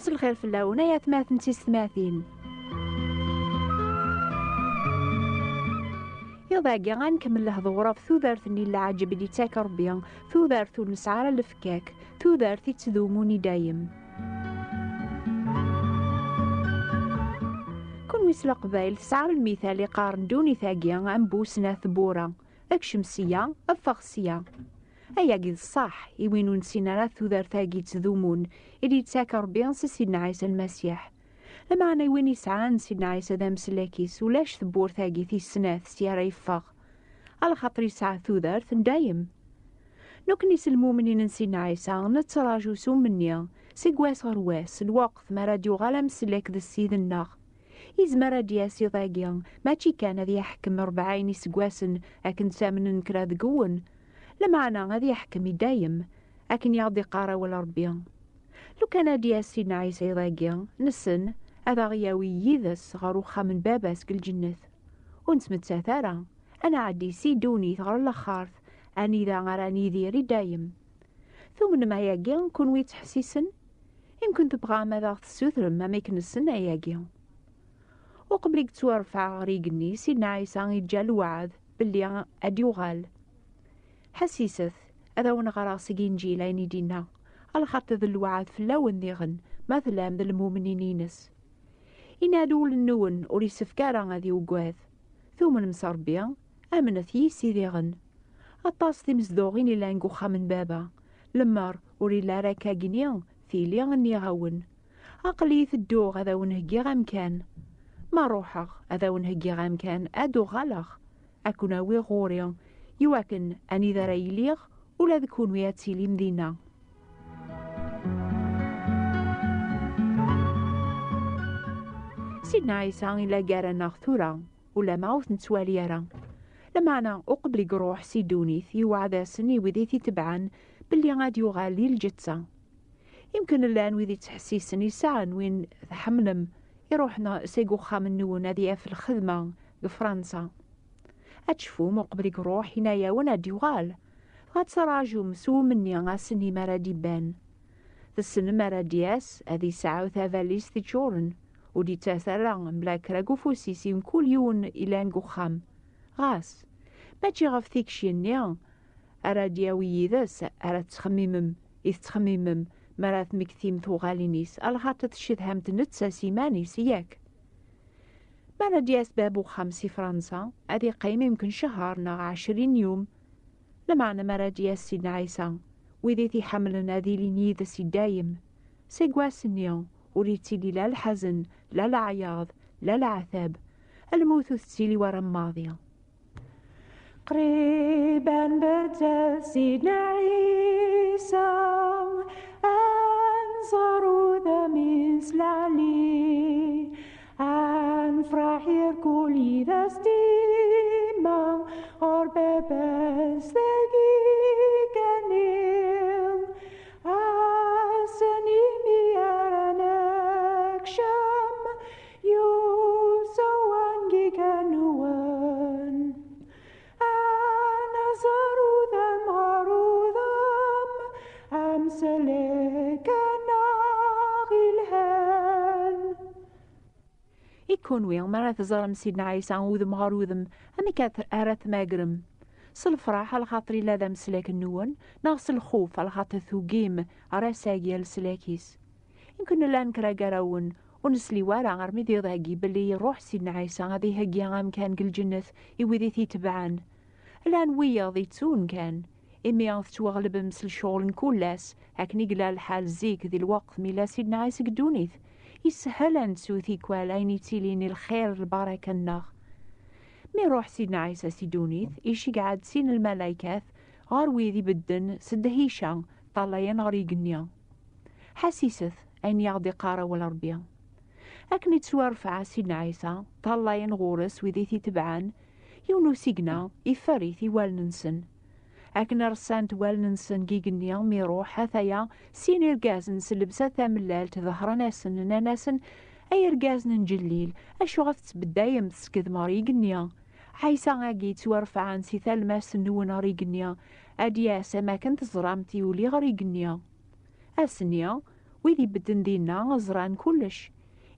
أمس الخير في اللون يا 38. يضاقي غنكمل الهضورة في ثوذارثني اللي عجبني تاك ربيا، ثوذارث ونسعار الفكاك، ثوذارث يتذوموني دايم. كون ويس القبايل تسعر المثال يقارن دوني ثاقيا عن بوسنا ثبورة، اكشمسية افغسية. أيا قيد الصح يوينو نسينا راه ثوذارثاقي تذومون إلي تاك ربيا سيدنا عيسى المسيح. لمعنى وين يسعى سيدنا عيسى ذا مسلاكيس ولاش ثبور ثاقي في السناث سيارة يفغ على خاطر يسعى ثوذارث دايم. نكنيس المؤمنين سيدنا عيسى نتراجو سو منيا سيقواس غرواس الوقت ما راديو غالا مسلاك ذا السيد الناغ يزمر دياسي ضاقيا ماشي كان ذي يحكم 40 سقواسن أكن سامن نكرا ذقون. لمعنى غادي يحكم دايم أكن يغضي قارا ولا ربيا. لو كان دياس سيدنا عيسى ضاقيا نسن هذا غياوي يذس غاروخا من باباس كل جنث ونسمت ساثارا أنا عدي سيدوني ثغر الأخارث أني ذا غراني ذيري دايم. ثم ما ياقيا كون ويت حسيسن يمكن تبغى ماذا تسوثرم ما ميكن السنة ياقيا. وقبلك توارفع غريقني سيدنا عيسى يجا الوعد باللي أديوغال حسيسث هذا ونغرا سجين جيلاني دينا على خاطر ذا الوعد في اللون ذيغن مثلا ذا المؤمنينينس ينادوا للنون أولي سفكارا غادي وقواذ ثم مسربيا أمنت يسي ذيغن أطاس ذي مزدوغين إلا نقوخا من بابا لمار أولي لا راكا جنيا في ليغن يغون أقلي ثدوغ هذا ونهجي غامكان ما روحغ هذا ونهجي غامكان أدو غالغ أكوناوي غوريا يواكن أني ذا رايليغ ولا ذكون وياتي لي مدينة. سيدنا عيسى إلا قارنا ثورا ولا معوث نتواليارا لما أنا أقبل قروح سيدونيث يوعد سني وذيثي تبعا باللي غادي يغالي الجتسا. يمكن الآن وذي تحسيسني ساعة وين حملم يروحنا سيقوخا من نون هذه في الخدمة بفرنسا أتشفو مقبل قروح هنايا ونادي يغال غاتسراجو مسو مني غاسني مرادي بان السن مرادياس هذه ساعة وثافاليس تجورن ودي تاثرا ملاك راقو فوسيسي كل يون إلى نقوخام غاس ماشي غاف ثيكشي النيا أرادياوي ذاس أراد تخميمم إذ تخميمم مرات مكثيم ثوغالينيس الخاطر تشيد هامت نتسا سيماني سياك مرادياس بابو 5 فرنسا هذه قيمة يمكن شهر نا 20 يوم. لمعنى مرادياس سيدنا عيسى وذيتي حملنا ذي ليني ذا سي دايم سيقواس النيا وريتي لي لا الحزن لا العياض لا العذاب الموت تسيلي ورا الماضية. قريبا بدا سيدنا عيسى أنصروا ذا مثل علي أنفرح يركولي ذا ستيما غربة بس ذاكي كنيل أسني ميارانك شام يوسوان جيكانوان أنا زارو ذم غارو ذم أمسلك ناغي الهان. يكون وين مرة تزارم سيدنا عيسى وذم غارو أمي كاثر أرث ماقرم سالفراح على خاطري لا ذا مسلاك النون ناقص الخوف على خاطر ثوقيم راساقيا لسلاكيس. يمكن الآن كرا قراون ونسلي وارا غرمي ذي ضاقي باللي يروح سيدنا عيسى غادي هقيا غام كان قل جنث يوذي ثي تبعان الآن ويا ذي تسون كان إمي أغث وغلب مسل شغل كولاس هكني قلا الحال زيك ذي الوقت ميلا سيدنا عيسى قدونيث يسهل أن سوثي كوالين تيليني الخير البركة النغ. مي روح سيدنا عيسى سيدونيث إيشي قعد سين الملايكات غار ويذي بدن سدهيشا طاليان غريقنيا حسيسث أين يغضي قارة ولا ربيا. أكني تسوارفع سيدنا عيسى طاليان غورس ويذي تبعان يونو سيقنا إفاريثي والننسن أكن رسانت والننسن جيقنيا مي روح هثايا سين إرقازن سلبسة ثاملال تظهر ناسن ناسن أي إرقازن نجليل أشو غفت بدايم تسكذ ماريقنيا عيسى غاقي توارفع عن سيثال ماس نون غريقنيا أدياسة ما كنت زرامتي ولي غريقنيا أسنيا ويدي بدن دينا زران كلش،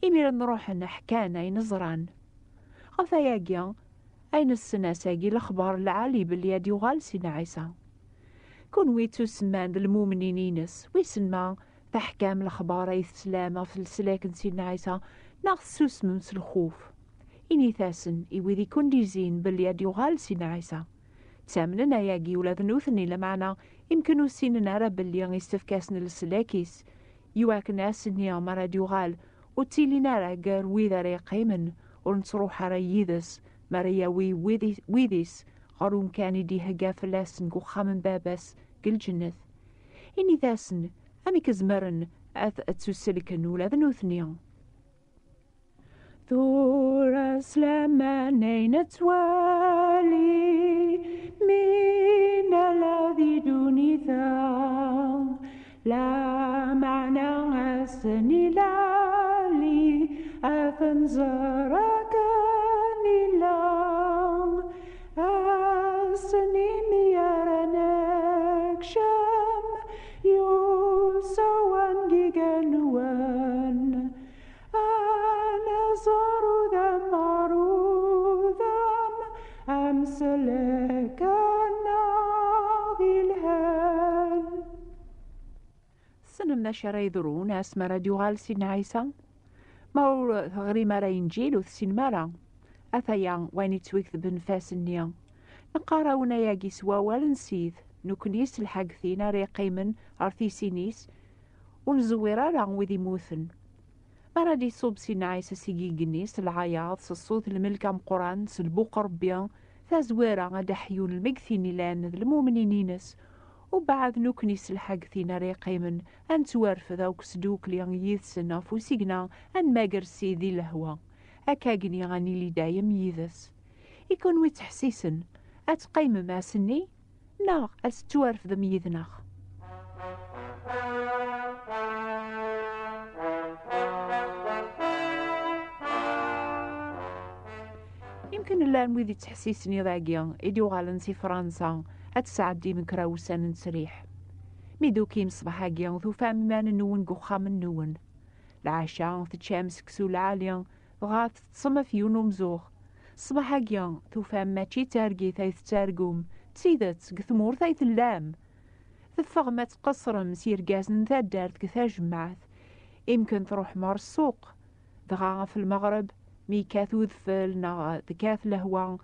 إمير نروح نحكان أين زران غفاياقيا أين السنة ساقي الأخبار العالي باليد يغال سينا عيسى. كون ويتو سمان المؤمنين ينس ويسمى تحكام الأخبار أي السلامة في السلاكن سينا عيسى ناقص سوسممس الخوف إني ثاسن إوذي كونديزين باليد يغال سينا عيسى. تامننا ياقي ولا ذنوثني لمعنا يمكنو سيننا رب اللي يستفكاسن السلاكيس يواك ناسني مراد يغال وتيلينا راقر ويذا ريقيمن ونصروح رييذس مريا ويذيس غروم كان دي هقا فلاسن قخام بابس قل جنث إني ذاسن أمي كزمرن أتسلكن ولا ذنوثني ثور سلامانين توالي من الذي دوني ثام لا معنى أسني لالي أفنزرك نيلام أسني ميارنك شام يوسوان جيجانوان أنا صارو ذم عرو ذم أمسلك الناغي سنمنا شرا يذرون اسم راديو غال سين عيسى ماو غري مرا ينجيل وثسين مرا أثيا وين يتوكذ فاسنيا نقاراونا ياقي سوا والنسيذ نكنيس الحاقثين ريقيمن أرثي سينيس ونزويرا راه وذي موثن مرا دي صوب سين عيسى سيقي قنيس العياض سصوت الملكة مقران سلبوق ربيان ثازويرا غدا حيون المقثين لان المؤمنينينس وبعد نكنيس الحاقثين ريقيمن أن توارف ذاوك سدوك ليان يذسنا فوسيقنا أن ماقر سيدي لهوا أكاقني غاني لي دايم يذس يكون ويتحسيسن أتقيم ما سني ناغ أستوارف ذم يذناغ يمكن اللان ويدي تحسيسني ذاقيا إديو غالنسي فرنسا أتسعدي من كراوسان نسريح ميدو كيم صباحاقيا ذو فام مان نون قخام النون العشاء تتشامس كسو العاليا غاث تصمف يونو مزوغ صباحاقيا ذو فام ماتشي تارقي ثايث تارقوم تسيدت قثمور ثايث اللام ثفغ ما تقصرم سير قازن ذا دارت كثا جمعات يمكن تروح مار السوق دغا في المغرب ميكاثو ذفل ذكاث لهوا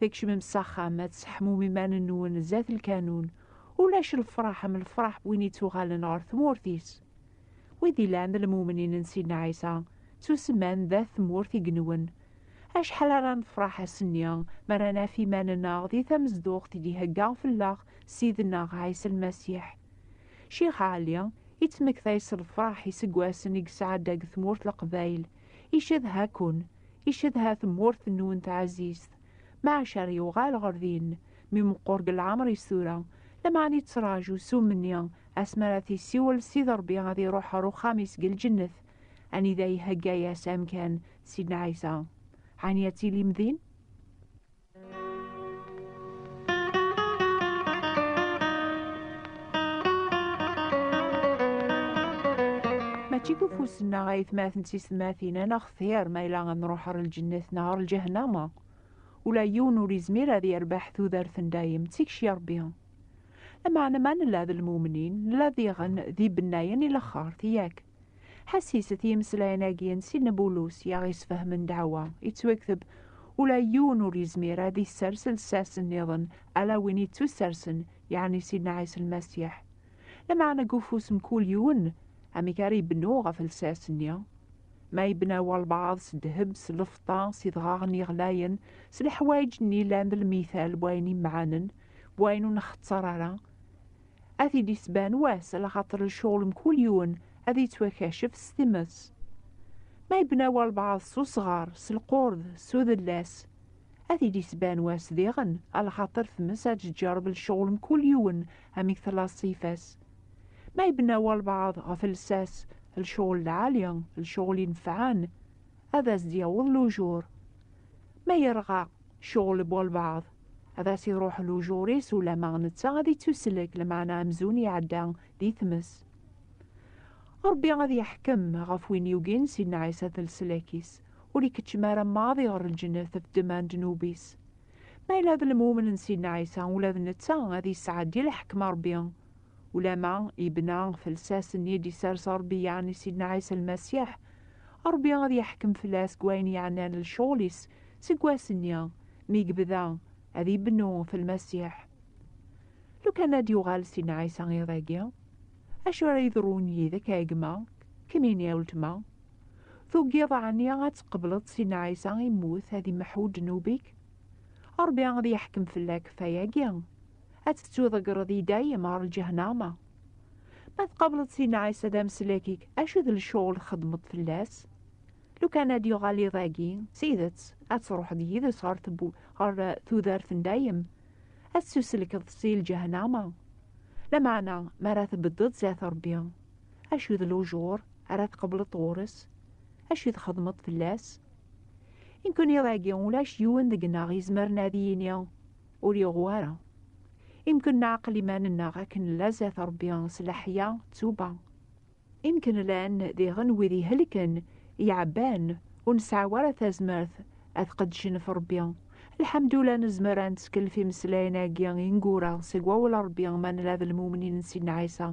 ذيكش ممسخة ما تسحمو ممان النون زات الكانون ولاش الفرح من الفرح بويني توغال نار ثمورثيس ويدي لاند المؤمنين نسينا عيسى تسمان ذا ثمورثي قنون اش حلالا نفرح السنيا مرانا في ماننا ذي ثمزدوغ تدي هقا في الله سيدنا عيسى المسيح شيخ عالية يتمك ثايس الفرح يسقواسن يقسعدق ثمورث القبايل يشذ هاكون يشذ ها ثمورث النون تعزيز معشر يوغال غرذين من مقورق العمر السورة لما عني تراجو سومنيا أسمراتي سيول سيذر بي غادي روحا رو خامس قل جنث أني ذاي هقايا سام كان سيدنا عيسى عنياتي لي مذين ما تيكو فوسنا غايث ماثن سيسماثينا نخثير ما إلا غنروح الجنة نهار الجهنم ولا يونو ريزمير هذي يربح ذو ذرثن دايم تيكشي ربيهم لما أنا ما نلاذ المؤمنين الذي غن ذي بناين إلى خار ثياك حسيسة يمسلاينا جين سين بولوس يغيس فهم دعوة يتوكثب ولا يونو ريزمير هذي السرسل ساسن نظن ألا ويني تو سرسن يعني سيدنا عيسى المسيح لما أنا قفوس مكول يون أمي كاري بنوغة في الساسنيا ما يبنى والبعض سدهب سلفطا سيدغاغني غلاين سلحوايج نيلان المثال بويني معانن بوينو نختصرارا أذي دي سبان واس على خاطر الشغل مكل يون أذي توكاشف ستمس ما يبنى والبعض سو صغار سلقورد سو ذلاس أذي دي سبان واس ذيغن على خاطر ثمس تجرب الشغل مكل يون أميك ثلاث صيفاس ما يبنى والبعض غفل ساس الشغل العالي الشغل ينفعان هذا زدياوض لوجور ما يرغى شغل بوالبعض هذا سيروح لوجوريس ولا مغنتا غادي تسلك لمعنا مزوني عدا دي ثمس ربي غادي يحكم غف وين يوقين سيدنا عيسى تلسلاكيس ولي كتشمارا ماضي غير الجنة في دمان جنوبيس. ما إلا بالمؤمن سيدنا عيسى ولا بنتا غادي يسعد ديال الحكمة ربي، ولا ما يبنى في الساس دي سارس ربي يعني سيدنا عيسى المسيح، ربي غادي يحكم في لاس كواين يعني الشوليس سكواسنيا مي قبدا غادي يبنو في المسيح. لو كان غادي يغال سيدنا عيسى غير ذاكيا أشو راه يضروني ذاك عقما كمين يا ولتما ثو قيض عني غتقبلت سيدنا عيسى يموت هذي محو جنوبك، ربي غادي يحكم في اللاك فياكيا أتتو ذكر ذي دايم مار الجهنامة. ما تقبلت سيدنا عيسى دام سلاكيك أشو ذا الشغل خدمت في اللاس. لو كان هادي غالي ذاكي سيدت أتروح دي ذا صار تبو غار ثوذارت دايم أتسوسلك تصي الجهنامة. لما أنا ما راه تبدد ذات ربي أشو ذا الوجور راه تقبلت غورس أشو ذا خدمت في اللاس. إن كون يضاقي ولاش يون ذقنا غيزمر ناديينيا ولي غوارا يمكن نعقل إيماننا غاكن لا ذات ربي سلاحيا توبا. يمكن لان ذي غنوي ذي هلكن يعبان ونسعى ورا تازمرث أثقدشن في ربي. الحمد لله نزمر نتسكل في مسلاينا كيان نقورا سيقوا ولا ربي ما نلاذ المؤمنين سيدنا عيسى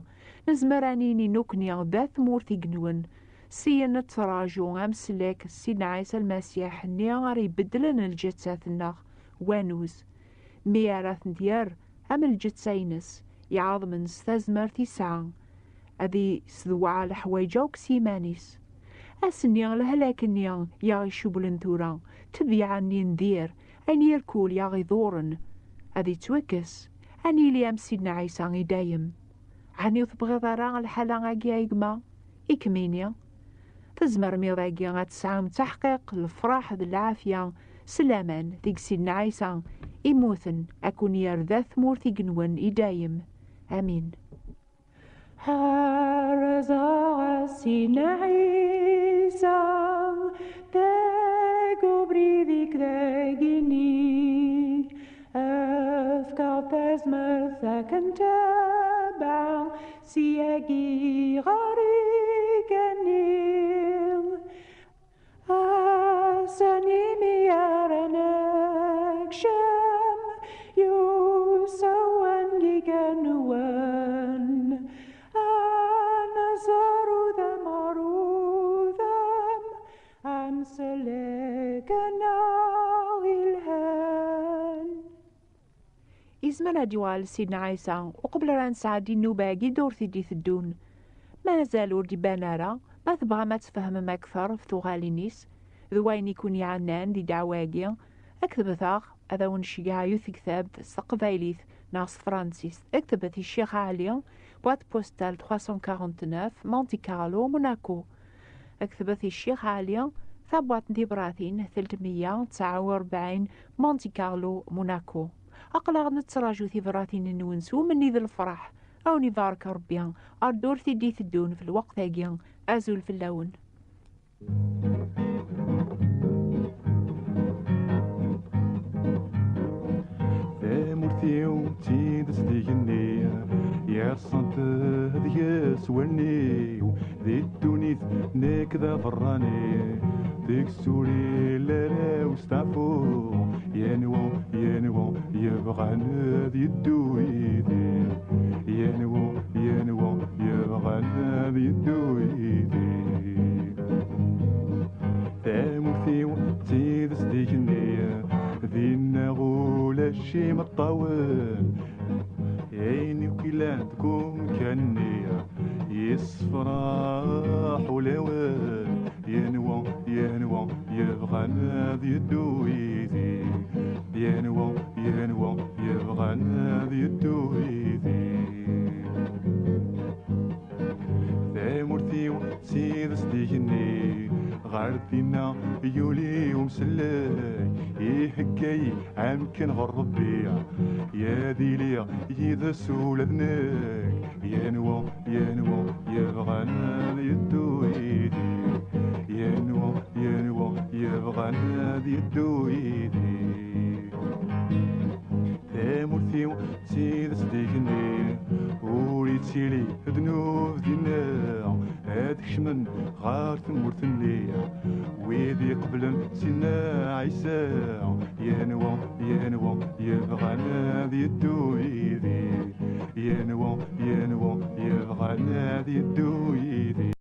نزمر انيني نوكنيا ذات مورثي قنون سينا تراجو أمسلاك سيدنا عيسى المسيح نيا غاري بدلن الجتساتنا وانوز ميارات ديار أم الجتسينس يعظم نستزمر تسعة أذي سذوع الحوايجوك سيمانيس أسنيا لهلاكنيا يا غيشو بلنثورا تبيعني ندير أني يركول يا غيظورن أذي توكس أني ليام سيدنا عيسى دايم عني وتبغي ضرا الحالة غاكيا يقما إكمينيا تزمر ميراكيا غتسعام تحقيق الفرح ذي العافية سلاما ديك سيدنا عيسى إموثن أكون يرذاث مورثي قنون إدايم آمين. هارزا سيدنا عيسى تاقو بريديك ذاقيني أفكار تزمر ثاكن تابع سياقي غاريقني أساني ميارنك شام يوسوان جيجانوان أنا زارو ذا مارو ذام أمسلكنا الهان. إزمنا جوال سيدنا عيسى وقبل ران سعدي نوباقي دورثي دي ثدون ما زالوا دي بانارا ما تبغى ما تفهم أكثر في تغالينيس ذوين يكون يعنان دي دعواقيا أكتب ثاغ هذا ونشيقها يوث كتاب سقفايليث ناس فرانسيس اكتبت الشيخ عليا بوات بوستال 349 مونتي كارلو موناكو اكتبت الشيخ عليا ثابوات ديبراثين 349 مونتي كارلو موناكو. أقلغ نتراجو ثبراتين نونسو مني ذي الفرح أو نبارك ربيان أردور ثدي ثدون في الوقت هاقيان أزول في اللون. ثامرثيو تيدس ديجني يا صنت دياس ونيو ذي الدونيث نكذا فراني ديك سوري لا وستعفو ينوو يبغانا ذي الدويدي ينوو يبغانا ذي الدويدي ثامرثيو تيدس ديجني ذي النغول الشي مطاول عيني وكيلان تكون كنية يصفراح ولوال ينوى يبغانا ذي الدويدي ينوى يبغانا ذي الدويدي ثامرثي سيد صديقني غارتينا يولي ومسلاي يحكاي عمكن غربي يا ديلي يذا سولدناك ينوى يبغانا يدويدي ينوى يبغانا يدويدي ثامرثي سيد صديقني وريتيلي ذنوب دينا تكشمن غار ثمورت الليل ويدي قبلا سنا عيسى ينوى يبغى نادي الدو يدي ينوى يبغى نادي الدو